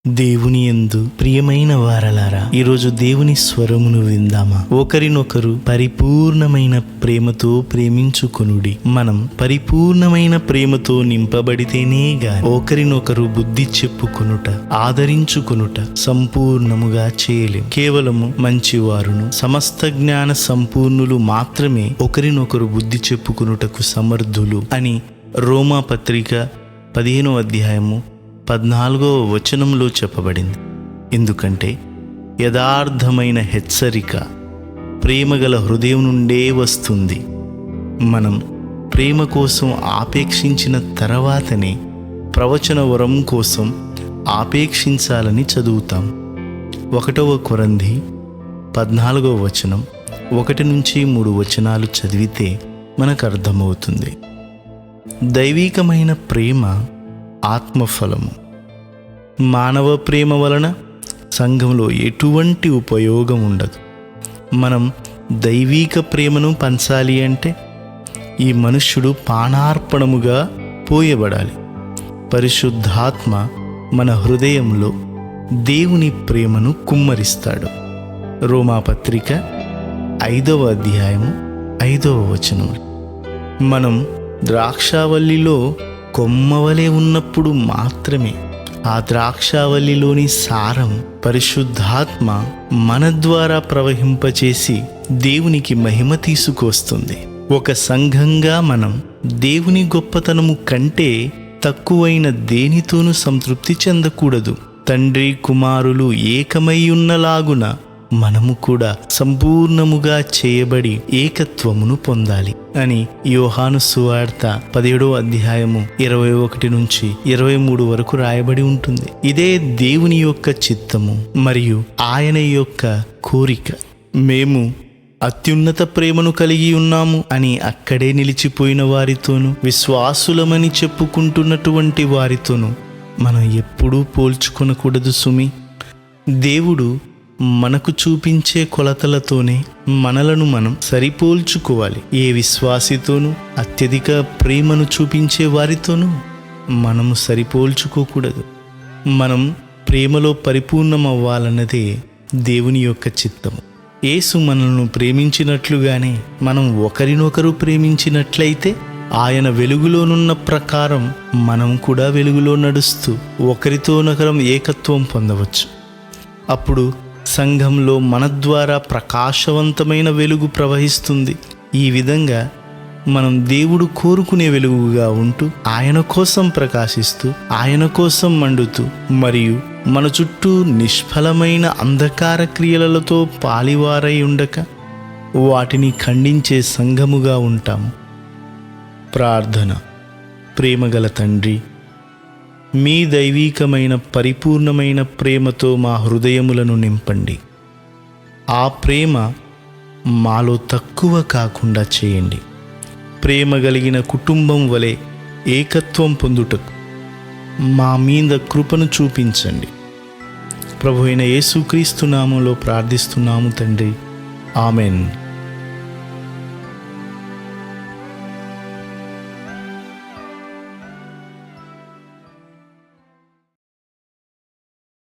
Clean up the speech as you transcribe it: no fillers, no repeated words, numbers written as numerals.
దేవుని యందు ప్రియమైన వారలారా, ఈరోజు దేవుని స్వరమును విందామా? ఒకరినొకరు పరిపూర్ణమైన ప్రేమతో ప్రేమించుకొనుడి. మనం పరిపూర్ణమైన ప్రేమతో నింపబడితేనే గాని ఒకరినొకరు బుద్ధి చెప్పుకొనుట, ఆదరించుకొనుట సంపూర్ణముగా చేయలేం. కేవలము మంచివారును సమస్త జ్ఞాన సంపూర్ణులు మాత్రమే ఒకరినొకరు బుద్ధి చెప్పుకొనుటకు సమర్థులు అని రోమా పత్రిక 15వ అధ్యాయము 14వ వచనంలో చెప్పబడింది. ఎందుకంటే యథార్థమైన హెచ్చరిక ప్రేమగల హృదయం నుండే వస్తుంది. మనం ప్రేమ కోసం ఆపేక్షించిన తర్వాతనే ప్రవచన వరం కోసం ఆపేక్షించాలని చదువుతాం. 1వ కొరింథీ 14వ వచనం 1-3 వచనాలు చదివితే మనకు అర్థమవుతుంది. దైవికమైన ప్రేమ ఆత్మఫలము. మానవ ప్రేమ వలన సంఘంలో ఎటువంటి ఉపయోగం ఉండదు. మనం దైవిక ప్రేమను పంచాలి అంటే ఈ మనుష్యుడు పానార్పణముగా పోయబడాలి. పరిశుద్ధాత్మ మన హృదయంలో దేవుని ప్రేమను కుమ్మరిస్తాడు. రోమా పత్రిక 5వ అధ్యాయము 5వ వచనం. మనం ద్రాక్షావల్లిలో కొమ్మవలే ఉన్నప్పుడు మాత్రమే ఆ ద్రాక్షావల్లిలోని సారం పరిశుద్ధాత్మ మన ద్వారా ప్రవహింపచేసి దేవునికి మహిమ తీసుకొస్తుంది. ఒక సంఘంగా మనం దేవుని గొప్పతనము కంటే తక్కువైన దేనితోనూ సంతృప్తి చెందకూడదు. తండ్రి కుమారులు ఏకమై ఉన్నలాగున మనము కూడా సంపూర్ణముగా చేయబడి ఏకత్వమును పొందాలి అని యోహాను సువార్త 17వ అధ్యాయము 21-23 వరకు రాయబడి ఉంటుంది. ఇదే దేవుని యొక్క చిత్తము మరియు ఆయన యొక్క కోరిక. మేము అత్యున్నత ప్రేమను కలిగి ఉన్నాము అని అక్కడే నిలిచిపోయిన వారితోనూ, విశ్వాసులమని చెప్పుకుంటున్నటువంటి వారితోనూ మనం ఎప్పుడూ పోల్చుకొనకూడదు సుమి. దేవుడు మనకు చూపించే కొలతలతోనే మనలను మనం సరిపోల్చుకోవాలి. ఏ విశ్వాసితోనూ, అత్యధిక ప్రేమను చూపించే వారితోనూ మనము సరిపోల్చుకోకూడదు. మనం ప్రేమలో పరిపూర్ణమవ్వాలన్నదే దేవుని యొక్క చిత్తము. యేసు మనల్ని ప్రేమించినట్లుగానే మనం ఒకరినొకరు ప్రేమించినట్లయితే ఆయన వెలుగులోనున్న ప్రకారం మనం కూడా వెలుగులో నడుస్తూ ఒకరితోనొకరం ఏకత్వం పొందవచ్చు. అప్పుడు సంఘంలో మన ద్వారా ప్రకాశవంతమైన వెలుగు ప్రవహిస్తుంది. ఈ విధంగా మనం దేవుడు కోరుకునే వెలుగుగా ఉంటూ ఆయన కోసం ప్రకాశిస్తూ, ఆయన కోసం మండుతూ, మరియు మన చుట్టూ నిష్ఫలమైన అంధకార క్రియలతో పాలివారై ఉండక వాటిని ఖండించే సంఘముగా ఉంటాము. ప్రార్థన. ప్రేమగల తండ్రి, మీ దైవీకమైన పరిపూర్ణమైన ప్రేమతో మా హృదయములను నింపండి. ఆ ప్రేమ మాలో తక్కువ కాకుండా చేయండి. ప్రేమ కలిగిన కుటుంబం వలె ఏకత్వం పొందుటకు మా మీద కృపను చూపించండి. ప్రభువైన యేసుక్రీస్తు నామములో ప్రార్థిస్తున్నాము తండ్రి. ఆమెన్.